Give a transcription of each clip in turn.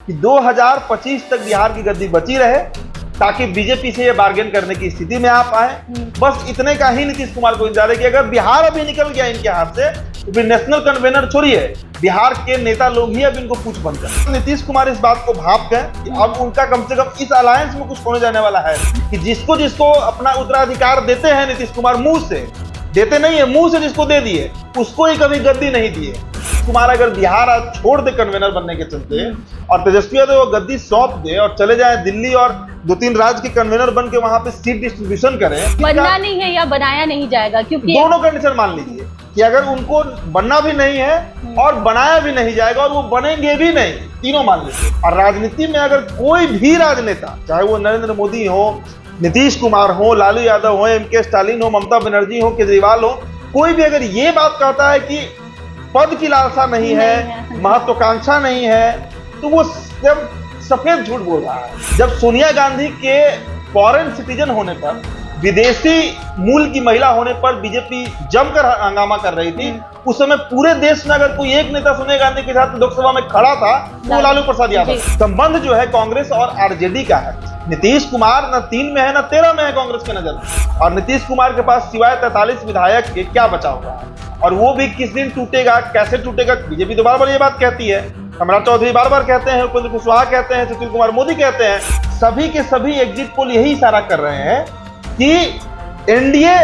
कि 2025 तक बिहार की गद्दी बची रहे ताकि बीजेपी से ये बार्गेन करने की स्थिति में आप आए। बस इतने का ही नीतीश कुमार को इंतजार है कि अगर बिहार अभी निकल गया इनके हाथ से तो फिर नेशनल कन्वेनर छोड़िए, बिहार के नेता लोग ही अब इनको पूछ बंद कर। नीतीश कुमार इस बात को भाप गए कि अब उनका कम से कम इस अलायंस में कुछ होने जाने वाला है कि जिसको जिसको अपना उत्तराधिकार देते हैं नीतीश कुमार, मुंह से देते नहीं है, मुंह से जिसको दे दिए उसको ही कभी गद्दी नहीं दिए। कुमार अगर बिहार आज छोड़ दे कन्वेनर बनने के चलते और तेजस्वी यादव वो गद्दी सौंप दे और चले जाए दिल्ली और 2-3 राज्य के कन्वेनर बन के वहां पे सीट डिस्ट्रीब्यूशन करें, बनना नहीं है या बनाया नहीं जाएगा, क्योंकि दोनों कंडीशन मान लीजिए कि अगर उनको बनना भी नहीं है और बनाया भी नहीं जाएगा और वो बनेंगे भी नहीं, तीनों मान लीजिए। और राजनीति में अगर कोई भी राजनेता, चाहे वो नरेंद्र मोदी हो, नीतीश कुमार हो, लालू यादव हो, एमके स्टालिन हो, ममता बनर्जी हो, केजरीवाल हो, कोई भी अगर ये बात कहता है कि पद की लालसा नहीं है, महत्वाकांक्षा नहीं है, तो वो सफेद झूठ बोल रहा है। जब सोनिया गांधी के फॉरेन सिटीजन होने पर, विदेशी मूल की महिला होने पर बीजेपी जमकर हंगामा कर रही थी, उस समय पूरे देश में अगर कोई एक नेता सोनिया गांधी के साथ लोकसभा में खड़ा था तो वो लालू प्रसाद यादव। संबंध जो है कांग्रेस और आरजेडी का है। नीतीश कुमार न 3 में है न 13 में है कांग्रेस के नजर में, और नीतीश कुमार के पास सिवाय 43 विधायक के क्या बचा हुआ है, और वो भी किस दिन टूटेगा, कैसे टूटेगा। बीजेपी तो बार बार ये बात कहती है, सम्राट चौधरी बार बार कहते हैं, उपेंद्र कुशवाहा कहते हैं, सुशील कुमार मोदी कहते हैं, सभी के सभी एग्जिट पोल यही इशारा कर रहे हैं कि एनडीए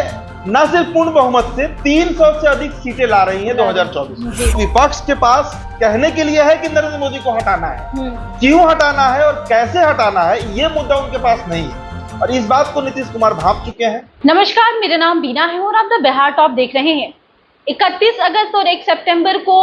न सिर्फ पूर्ण बहुमत से 300 से अधिक सीटें ला रही है 2024 में। विपक्ष के पास कहने के लिए है कि नरेंद्र मोदी को हटाना है, क्यों हटाना है और कैसे हटाना है, ये मुद्दा उनके पास नहीं है, और इस बात को नीतीश कुमार भाप चुके हैं। नमस्कार, मेरा नाम बीना है और आप द बिहार टॉप देख रहे हैं। 31 अगस्त और 1 सितंबर को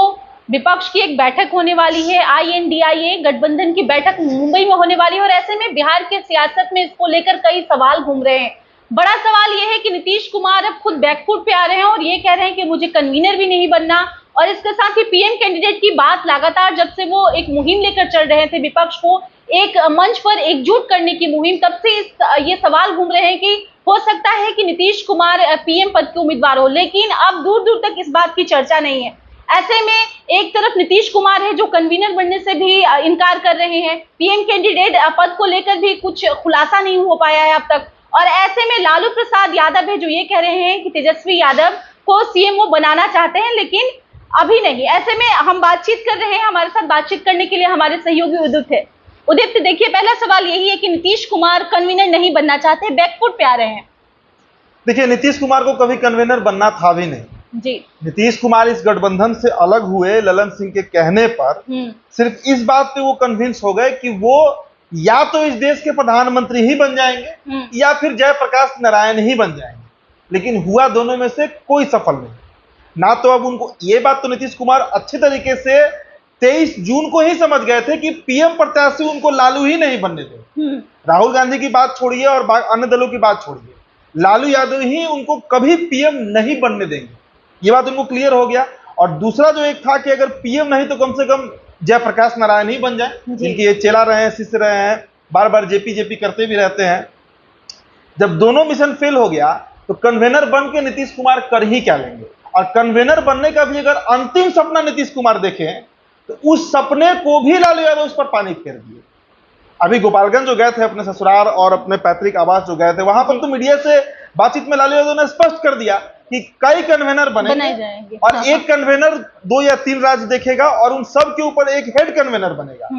विपक्ष की एक बैठक होने वाली है। INDIA गठबंधन की बैठक मुंबई में होने वाली है, और ऐसे में बिहार के सियासत में इसको लेकर कई सवाल घूम रहे हैं। बड़ा सवाल यह है कि नीतीश कुमार अब खुद बैकफुट पे आ रहे हैं और ये कह रहे हैं कि मुझे कन्वीनर भी नहीं बनना, और इसके साथ ही पीएम कैंडिडेट की बात लगातार जब से वो एक मुहिम लेकर चल रहे थे, विपक्ष को एक मंच पर एकजुट करने की मुहिम, तब से ये सवाल घूम रहे हैं कि हो सकता है कि नीतीश कुमार पीएम पद के उम्मीदवार हो, लेकिन अब दूर दूर तक इस बात की चर्चा नहीं है। ऐसे में एक तरफ नीतीश कुमार है जो कन्वीनर बनने से भी इनकार कर रहे हैं, पीएम कैंडिडेट पद को लेकर भी कुछ खुलासा नहीं हो पाया है अब तक, और ऐसे में लालू प्रसाद यादव है जो ये कह रहे हैं कि तेजस्वी यादव को सीएमओ बनाना चाहते हैं, लेकिन अभी नहीं। ऐसे में हम बातचीत कर रहे हैं, हमारे साथ बातचीत करने के लिए हमारे सहयोगी उदित है। उदित, देखिए, पहला सवाल यही है कि नीतीश कुमार कन्वीनर नहीं बनना चाहते, बैकफुट पे आ रहे हैं। देखिए, नीतीश कुमार को कभी कन्वेनर बनना था भी नहीं जी। नीतीश कुमार इस गठबंधन से अलग हुए ललन सिंह के कहने पर सिर्फ इस बात पे वो कन्विंस हो गए कि वो या तो इस देश के प्रधानमंत्री ही बन जाएंगे या फिर जयप्रकाश नारायण ही बन जाएंगे, लेकिन हुआ दोनों में से कोई सफल नहीं। ना तो अब उनको ये बात तो नीतीश कुमार अच्छे तरीके से 23 जून को ही समझ गए थे कि पीएम प्रत्याशी उनको लालू ही नहीं बनने देंगे। राहुल गांधी की बात छोड़िए और अन्य दलों की बात छोड़िए, लालू यादव ही उनको कभी पीएम नहीं बनने देंगे, ये बात उनको क्लियर हो गया। और दूसरा जो एक था कि अगर पीएम नहीं तो कम से कम जयप्रकाश नारायण ही बन जाए, जिनके ये चेला रहे हैं, शिष्य रहे हैं, बार बार जेपी करते भी रहते हैं। जब दोनों मिशन फेल हो गया तो कन्वेनर बन के नीतीश कुमार कर ही क्या लेंगे, और कन्वेनर बनने का भी अगर अंतिम सपना नीतीश कुमार देखें तो उस सपने को भी लालू यादव उस पर पानी फेर दिए। अभी गोपालगंज जो गए थे अपने ससुराल और अपने पैतृक आवास जो गए थे, वहां पर तो मीडिया से बातचीत में लालू यादव ने स्पष्ट कर दिया कि कई कन्वेनर बनेंगे और एक कन्वेनर 2 या 3 राज्य देखेगा और उन सब के ऊपर एक हेड कन्वेनर बनेगा।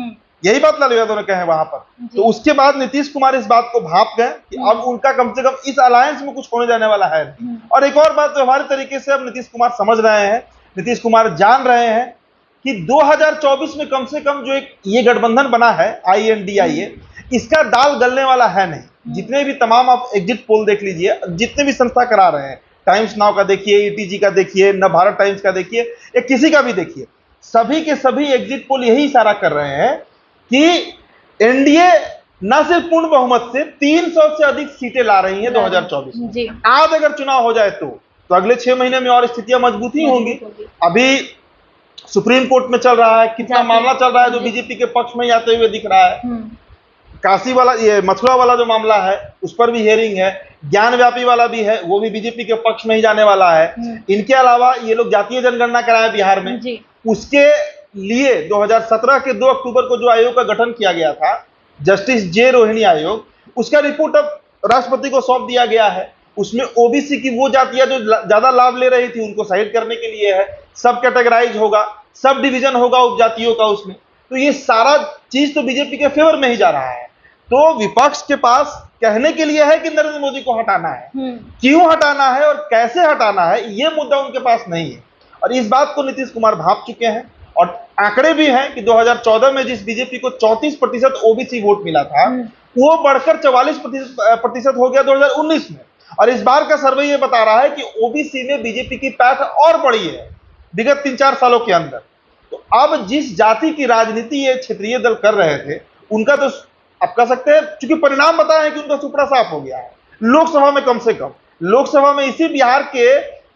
यही बात लालू यादव ने कहे वहां पर। तो उसके बाद नीतीश कुमार इस बात को भाप गए कि अब उनका कम से कम इस अलायंस में कुछ होने जाने वाला है। और एक और बात व्यवहारिक तरीके से अब नीतीश कुमार समझ रहे हैं, नीतीश कुमार जान रहे हैं कि 2024 में कम से कम जो एक ये गठबंधन बना है INDIA, इसका दाल गलने वाला है नहीं। जितने भी तमाम आप एग्जिट पोल देख लीजिए, जितने भी संस्था करा रहे हैं, टाइम्स नाउ का देखिए, ETG का देखिए, नव भारत टाइम्स का देखिए, या किसी का भी देखिए, सभी के सभी एग्जिट पोल यही इशारा कर रहे हैं कि एनडीए न सिर्फ पूर्ण बहुमत से 300 से अधिक सीटें ला रही है 2024 में। आज अगर चुनाव हो जाए तो अगले 6 महीने में और स्थितियां मजबूत ही होंगी। अभी सुप्रीम कोर्ट में चल रहा है, कितना मामला चल रहा है जो बीजेपी के पक्ष में आते हुए दिख रहा है। काशी वाला, ये मथुरा वाला जो मामला है उस पर भी हियरिंग है, ज्ञान व्यापी वाला भी है, वो भी बीजेपी के पक्ष में ही जाने वाला है। इनके अलावा ये लोग जातीय जनगणना कराए बिहार में, उसके लिए 2017 के 2 अक्टूबर को जो आयोग का गठन किया गया था, जस्टिस जे रोहिणी आयोग, उसका रिपोर्ट अब राष्ट्रपति को सौंप दिया गया है। उसमें ओबीसी की वो जातियां जो ज्यादा लाभ ले रही थी उनको साइड करने के लिए है, सब कैटेगराइज होगा, सब डिवीजन होगा उपजातियों का उसमें। तो ये सारा चीज तो बीजेपी के फेवर में ही जा रहा है। तो विपक्ष के पास कहने के लिए है कि नरेंद्र मोदी को हटाना है, क्यों हटाना है और कैसे हटाना है, ये मुद्दा उनके पास नहीं है। और इस बात को नीतीश कुमार भांप चुके हैं और आंकड़े भी हैं कि 2014 में जिस बीजेपी को 34% ओबीसी वोट मिला था, वो बढ़कर 44% हो गया 2019 में। और इस बार का सर्वे ये बता रहा है कि ओबीसी में बीजेपी की पैठ और बढ़ी है विगत 3-4 सालों के अंदर। तो अब जिस जाति की राजनीति ये क्षेत्रीय दल कर रहे थे, उनका तो आप कह सकते हैं, क्योंकि परिणाम बताए हैं कि उनका सुपड़ा साफ हो गया है। लोकसभा में कम से कम, लोकसभा में इसी बिहार के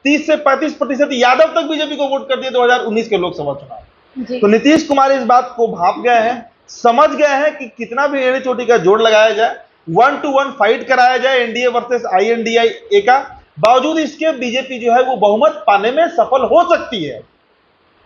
30 से 35% यादव तक बीजेपी को वोट कर दिए 2019 के लोकसभा चुनाव। तो नीतीश कुमार इस बात को भांप गए हैं, समझ गए हैं कि कितना भी एड़ी चोटी का जोड़ लगाया जाए, 1-to-1 फाइट कराया जाए एनडीए वर्सेस INDIA का, बावजूद इसके बीजेपी जो है वो बहुमत पाने में सफल हो सकती है।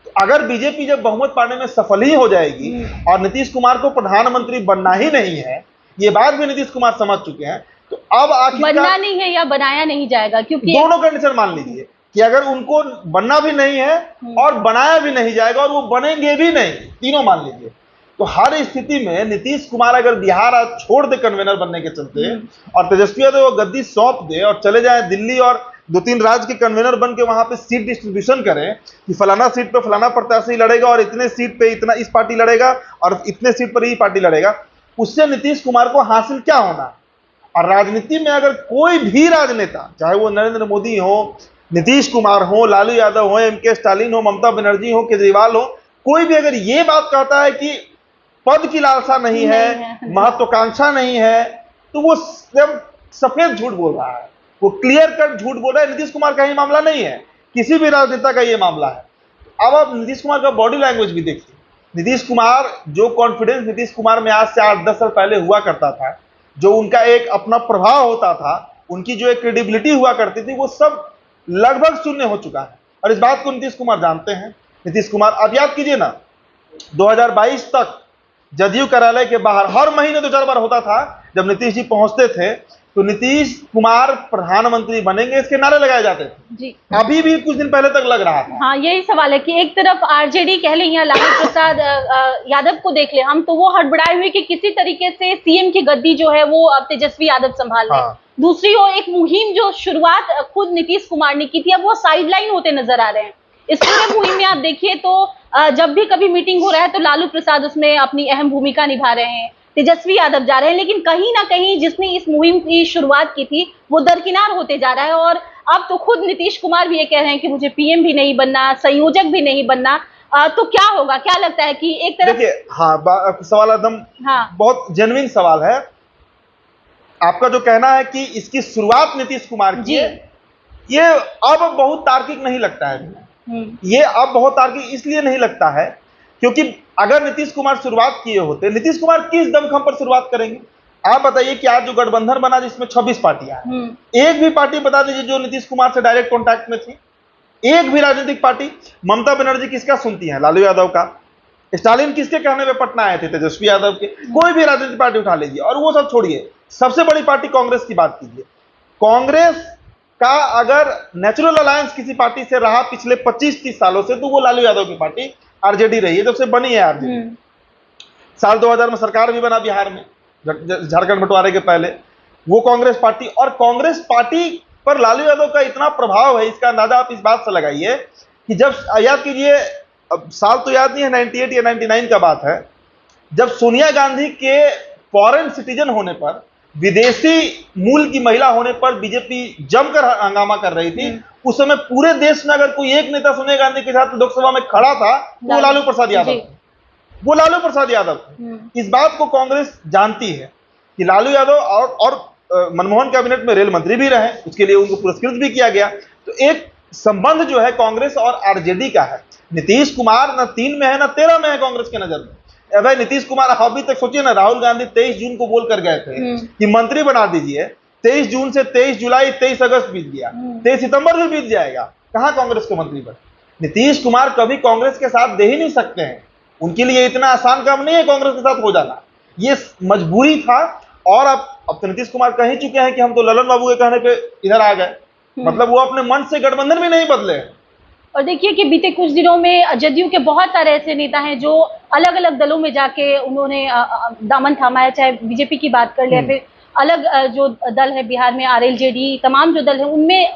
तो अगर बीजेपी जब बहुमत पाने में सफल ही हो जाएगी और नीतीश कुमार को प्रधानमंत्री बनना ही नहीं है, ये बात भी नीतीश कुमार समझ चुके हैं, तो अब आखिर बनना नहीं है या बनाया नहीं जाएगा, क्योंकि दोनों कंडीशन मान लीजिए कि अगर उनको बनना भी नहीं है और बनाया भी नहीं जाएगा और वो बनेंगे भी नहीं, तीनों मान लीजिए, तो हर स्थिति में नीतीश कुमार अगर बिहार आज छोड़ दे कन्वेनर बनने के चलते और तेजस्वी यादव वो गद्दी सौंप दे और चले जाए दिल्ली और 2-3 राज्य के कन्वेनर बन के वहां पे सीट डिस्ट्रीब्यूशन करें कि फलाना सीट पे फलाना प्रत्याशी लड़ेगा और इतने सीट पे इतना इस पार्टी लड़ेगा और इतने सीट पर ये पार्टी लड़ेगा, उससे नीतीश कुमार को हासिल क्या होना। और राजनीति में अगर कोई भी राजनेता, चाहे वो नरेंद्र मोदी हो, नीतीश कुमार हो, लालू यादव हो, MK स्टालिन हो, ममता बनर्जी हो, केजरीवाल हो, कोई भी अगर ये बात कहता है कि पद की लालसा नहीं है, महत्वाकांक्षा नहीं है, तो वो सफेद झूठ बोल रहा है, वो क्लियर कट झूठ बोल रहा है। नीतीश कुमार का ही मामला नहीं है, किसी भी राजनेता का ये मामला है। अब आप नीतीश कुमार का बॉडी लैंग्वेज भी देखिए। नीतीश कुमार, जो कॉन्फिडेंस नीतीश कुमार में आज से 8-10 साल पहले हुआ करता था, जो उनका एक अपना प्रभाव होता था, उनकी जो एक क्रेडिबिलिटी हुआ करती थी, वो सब लगभग शून्य हो चुका है। और इस बात को नीतीश कुमार जानते हैं। नीतीश कुमार, आप याद कीजिए ना, 2022 तक जदयू कार्यालय के बाहर हर महीने 2-4 बार होता था, जब नीतीश जी पहुंचते थे तो नीतीश कुमार प्रधानमंत्री बनेंगे इसके नारे लगाए जाते थे जी। अभी भी कुछ दिन पहले तक लग रहा था। हाँ, यही सवाल है कि एक तरफ आरजेडी कह लें या लालू प्रसाद यादव को देख ले हम, तो वो हड़बड़ाए हुए कि किसी तरीके से सीएम की गद्दी जो है वो अब तेजस्वी यादव संभाल रहे हैं। दूसरी ओर एक मुहिम जो शुरुआत खुद नीतीश कुमार ने की थी, अब वो साइडलाइन होते नजर आ रहे हैं। इस पूरे मुहिम में आप देखिए तो जब भी कभी मीटिंग हो रहा है तो लालू प्रसाद उसमें अपनी अहम भूमिका निभा रहे हैं, तेजस्वी यादव जा रहे हैं, लेकिन कहीं ना कहीं जिसने इस मुहिम की शुरुआत की थी वो दरकिनार होते जा रहा है। और अब तो खुद नीतीश कुमार भी ये कह रहे हैं कि मुझे पीएम भी नहीं बनना, संयोजक भी नहीं बनना। तो क्या होगा, क्या लगता है कि एक तरफ देखिए, हाँ, सवाल एकदम बहुत जेन्युइन सवाल है आपका, जो कहना है कि इसकी शुरुआत नीतीश कुमार की है, ये अब बहुत तार्किक नहीं लगता है। ये अब बहुत तार्किक इसलिए नहीं लगता है क्योंकि अगर नीतीश कुमार शुरुआत किए होते, नीतीश कुमार किस दमखम पर शुरुआत करेंगे? आप बताइए कि आज जो गठबंधन बना जिसमें 26 पार्टियां हैं, एक भी पार्टी बता दीजिए जो नीतीश कुमार से डायरेक्ट कॉन्टैक्ट में थी, एक भी राजनीतिक पार्टी। ममता बनर्जी किसका सुनती है? लालू यादव का। स्टालिन किसके कहने पे पटना आए थे? तेजस्वी यादव के। कोई भी राजनीतिक पार्टी उठा लीजिए, और वो सब छोड़िए, सबसे बड़ी पार्टी कांग्रेस की बात कीजिए। कांग्रेस का अगर नेचुरल अलायंस किसी पार्टी से रहा पिछले 25-30 सालों से, तो वो लालू यादव की पार्टी आरजेडी रही है, जब से बनी है आरजेडी। साल 2000 में सरकार भी बना बिहार में, झारखंड बंटवारे के पहले, वो कांग्रेस पार्टी। और कांग्रेस पार्टी पर लालू यादव का इतना प्रभाव है, इसका अंदाजा आप इस बात से लगाइए कि जब, याद कीजिए, अब साल तो याद नहीं है, 98 या 99 का बात है, जब सोनिया गांधी के फॉरेन सिटीजन होने पर, विदेशी मूल की महिला होने पर बीजेपी जमकर हंगामा कर रही थी। उस समय पूरे देश में अगर कोई एक नेता सोनिया गांधी के साथ लोकसभा में खड़ा था, वो लालू प्रसाद यादव, वो लालू प्रसाद यादव। इस बात को कांग्रेस जानती है कि लालू यादव और मनमोहन कैबिनेट में रेल मंत्री भी रहे, उसके लिए उनको पुरस्कृत भी किया गया। तो एक संबंध जो है कांग्रेस और आरजेडी का है। नीतीश कुमार न 3 में है न 13 में है कांग्रेस के नजर में। भाई नीतीश कुमार अभी तक सोचिए ना, राहुल गांधी 23 जून को बोल कर गए थे कि मंत्री बना दीजिए। 23 जून से 23 जुलाई 23 अगस्त बीत गया, 23 सितंबर भी बीत जाएगा, कहां कांग्रेस के मंत्री बने? नीतीश कुमार कभी कांग्रेस के साथ दे ही नहीं सकते हैं, उनके लिए इतना आसान काम नहीं है कांग्रेस के साथ हो जाना, ये मजबूरी था। और अब तो नीतीश कुमार कह ही चुके हैं कि हम तो ललन बाबू के कहने पे इधर आ गए, मतलब वो अपने मन से गठबंधन भी नहीं बदले। और देखिए कि बीते कुछ दिनों में जदयू के बहुत सारे ऐसे नेता हैं जो अलग अलग दलों में जाके उन्होंने दामन थामा है, चाहे बीजेपी की बात कर ले, फिर अलग जो दल है बिहार में आरएलजेडी, तमाम जो दल है उनमें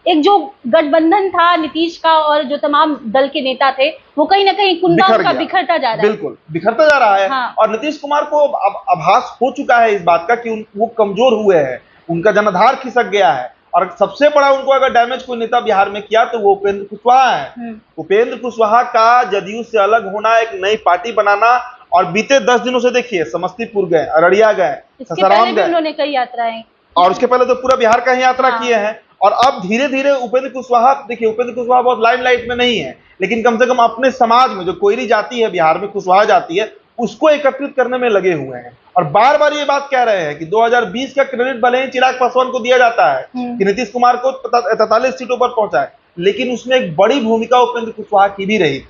एक जो गठबंधन था नीतीश का और जो तमाम दल के नेता थे वो कहीं ना कहीं कुंडा उनका बिखरता जा रहा है। बिल्कुल बिखरता जा रहा है। हाँ। और नीतीश कुमार को अब आभास हो चुका है इस बात का कि वो कमजोर हुए हैं, उनका जनाधार खिसक गया है। और सबसे बड़ा उनको अगर डैमेज कोई नेता बिहार में किया तो वो उपेंद्र कुशवाहा है। उपेंद्र कुशवाहा का जदयू से अलग होना, एक नई पार्टी बनाना, और बीते 10 दिनों से देखिए समस्तीपुर गए, अररिया गए, ससाराम गए, उन्होंने कई यात्राएं, और उसके पहले तो पूरा बिहार का ही यात्रा किए हैं। और अब धीरे धीरे उपेंद्र कुशवाहा, देखिए उपेंद्र कुशवाहा बहुत लाइमलाइट में नहीं है, लेकिन कम से कम अपने समाज में जो कोयरी जाति है बिहार में, कुशवाहा जाति है, उसको एकत्रित करने में लगे हुए हैं। और बार बार ये बात कह रहे हैं कि 2020 का क्रेडिट भले ही चिराग पासवान को दिया जाता है कि नीतीश कुमार को 43 सीटों पर पहुंचाए, लेकिन उसमें एक बड़ी भूमिका उपेंद्र कुशवाहा की भी रही।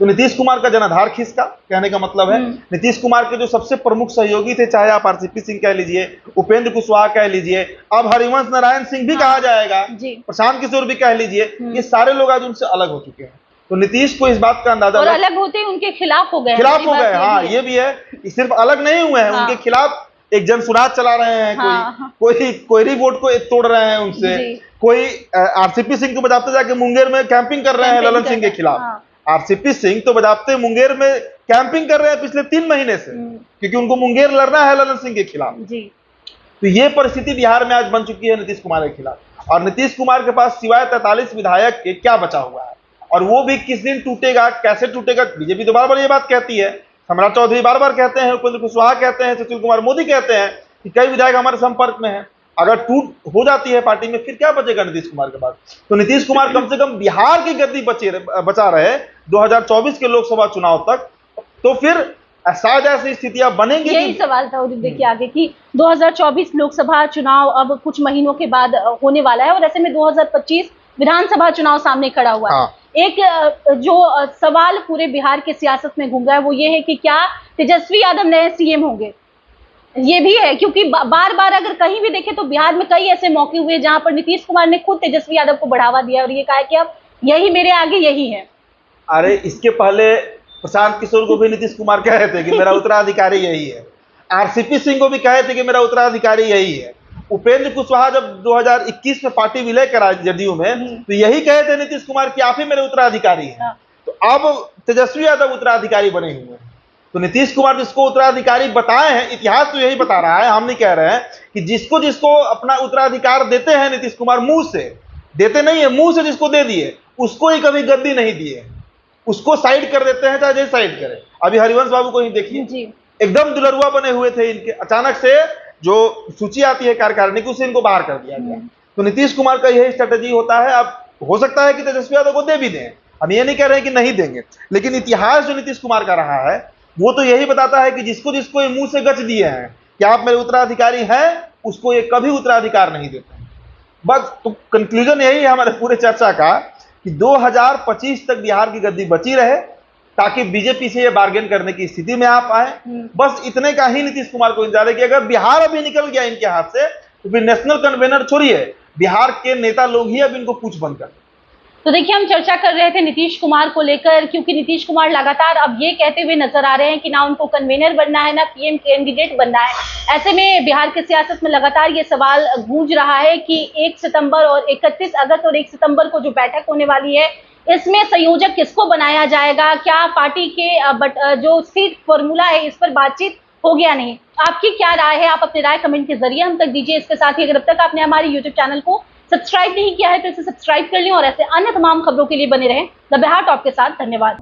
तो नीतीश कुमार का जनाधार खिसका, कहने का मतलब है नीतीश कुमार के जो सबसे प्रमुख सहयोगी थे, चाहे आप आरसीपी सिंह कह लीजिए, उपेंद्र कुशवाहा कह लीजिए, अब हरिवंश नारायण सिंह भी कहा जाएगा, प्रशांत किशोर भी कह लीजिए, ये सारे लोग आज उनसे अलग हो चुके हैं। तो नीतीश को इस बात का अंदाजा, और अलग होते ही उनके खिलाफ हो गए, हाँ ये भी है कि सिर्फ अलग नहीं हुए हैं, उनके खिलाफ एक जनसुराज चला रहे हैं, कोई कोयरी वोट को तोड़ रहे हैं उनसे, कोई आरसीपी सिंह को बजाते जाके मुंगेर में कैंपिंग कर रहे हैं ललन सिंह के खिलाफ। आरसीपी सिंह तो बजाते मुंगेर में कैंपिंग कर रहे हैं पिछले 3 महीने से, क्योंकि उनको मुंगेर लड़ना है ललन सिंह के खिलाफ। तो ये परिस्थिति बिहार में आज बन चुकी है नीतीश कुमार के खिलाफ। और नीतीश कुमार के पास सिवाय 43 विधायक के क्या बचा हुआ है, और वो भी किस दिन टूटेगा, कैसे टूटेगा। बीजेपी तो बार बार ये बात कहती है, सम्राट चौधरी बार बार कहते हैं, उपेंद्र कुशवाहा कहते हैं, सुशील कुमार मोदी कहते हैं कि कई विधायक हमारे संपर्क में हैं। अगर टूट हो जाती है पार्टी में, फिर क्या बचेगा नीतीश कुमार के पास। तो नीतीश कुमार कम से कम बिहार की गद्दी बचा रहे 2024 के लोकसभा चुनाव तक, तो फिर शायद ऐसी स्थितियां बनेंगी। यही सवाल था देखिए आगे कि 2024 लोकसभा चुनाव अब कुछ महीनों के बाद होने वाला है, और ऐसे में 2025 विधानसभा चुनाव सामने खड़ा हुआ है। एक जो सवाल पूरे बिहार के सियासत में घूम रहा है वो ये है कि क्या तेजस्वी यादव नए सीएम होंगे। ये भी है क्योंकि बार बार अगर कहीं भी देखें तो बिहार में कई ऐसे मौके हुए जहां पर नीतीश कुमार ने खुद तेजस्वी यादव को बढ़ावा दिया और ये कहा कि अब यही मेरे आगे यही है। अरे इसके पहले प्रशांत किशोर को भी नीतीश कुमार कह रहे थे कि मेरा उत्तराधिकारी यही है, आरसीपी सिंह को भी कहे थे कि मेरा उत्तराधिकारी यही है, उपेंद्र कुशवाहा जब 2021 में पार्टी विलय करा जदयू में तो यही कहे थे नीतीश कुमार कि आप ही मेरे उत्तराधिकारी हैं। तो अब तेजस्वी यादव उत्तराधिकारी बने हुए हैं। तो नीतीश कुमार जिसको उत्तराधिकारी बताए हैं, इतिहास तो यही बता रहा है, हम नहीं कह रहे हैं कि जिसको जिसको अपना उत्तराधिकार देते हैं नीतीश कुमार, मुंह से देते नहीं है, मुंह से जिसको दे दिए उसको ही कभी गद्दी नहीं दिए, उसको साइड कर देते हैं, चाहे जैसे साइड करे। अभी हरिवंश बाबू को ही देखिए, एकदम दुलरुआ बने हुए थे इनके, अचानक से जो सूची आती है कार्यकारिणी की, उसे इनको बाहर कर दिया गया। तो नीतीश कुमार का यही स्ट्रेटेजी होता है। अब हो सकता है कि तेजस्वी यादव को दे भी दें, हम ये नहीं कह रहे हैं कि नहीं देंगे, लेकिन इतिहास जो नीतीश कुमार का रहा है वो तो यही बताता है कि जिसको जिसको ये मुंह से गच दिए हैं कि आप मेरे उत्तराधिकारी हैं, उसको ये कभी उत्तराधिकार नहीं देते। बस तो कंक्लूजन यही है हमारे पूरे चर्चा का कि 2025 तक बिहार की गद्दी बची रहे, ताकि बीजेपी से ये बार्गेन करने की स्थिति में आप आए। बस इतने का ही नीतीश कुमार को इंतजार है कि अगर बिहार अभी निकल गया इनके हाथ से तो फिर नेशनल कन्वेनर छोड़िए, बिहार के नेता लोग ही अब इनको पूछ बंद कर। तो देखिए हम चर्चा कर रहे थे नीतीश कुमार को लेकर, क्योंकि नीतीश कुमार लगातार अब ये कहते हुए नजर आ रहे हैं कि ना उनको कन्वेनर बनना है ना पीएम कैंडिडेट बनना है। ऐसे में बिहार के सियासत में लगातार ये सवाल गूंज रहा है कि 1 सितंबर और 31 अगस्त और 1 सितंबर को जो बैठक होने वाली है, इसमें संयोजक किसको बनाया जाएगा, क्या पार्टी के जो सीट फॉर्मूला है इस पर बातचीत हो गया नहीं। आपकी क्या राय है, आप अपनी राय कमेंट के जरिए हम तक दीजिए। इसके साथ ही अगर अब तक आपने हमारे यूट्यूब चैनल को सब्सक्राइब नहीं किया है तो इसे सब्सक्राइब कर लें और ऐसे अन्य तमाम खबरों के लिए बने रहें द बिहार टॉप के साथ। धन्यवाद।